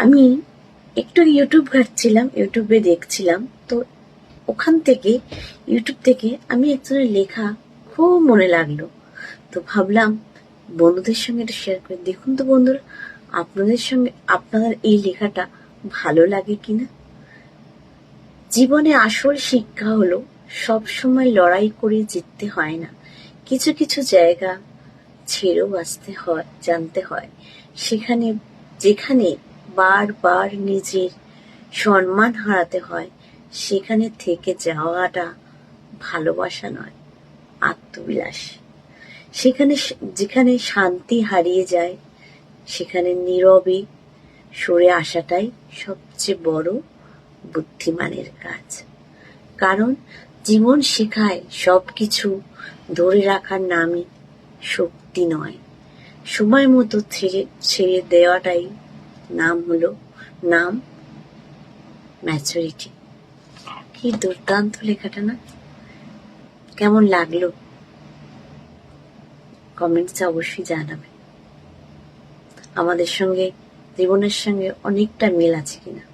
আমি একটু ইউটিউব ঘাঁটছিলাম, ইউটিউবে দেখছিলাম, তো ওখান থেকে ইউটিউব থেকে আমি একজনের লেখা খুব মনে লাগলো। তো ভাবলাম বন্ধুদের সঙ্গে এটা শেয়ার করে দেখুন তো বন্ধুরা, আপনাদের সঙ্গে আপনাদের এই লেখাটা ভালো লাগে কিনা। জীবনে আসল শিক্ষা হলো সব সময় লড়াই করে জিততে হয় না, কিছু কিছু জায়গা ছেড়েও আসতে হয়, জানতে হয় সেখানে যেখানে বারবার নিজের সম্মান হারাতে হয়, সেখানে থেকে যাওয়াটা ভালোবাসা নয়, আত্মবিলাস। সেখানে যেখানে শান্তি হারিয়ে যায়, সেখানে নীরবে সরে আসাটাই সবচেয়ে বড় বুদ্ধিমানের কাজ। কারণ জীবন শেখায় সবকিছু ধরে রাখার নামই শক্তি নয়, সময় মতো ছেড়ে দেওয়াটাই নাম ম্যাচুরিটি। কি দুর্দান্ত লেখাটা না? কেমন লাগলো কমেন্টসে অবশ্যই জানাবে। আমাদের সঙ্গে জীবনের সঙ্গে অনেকটা মিল আছে কিনা।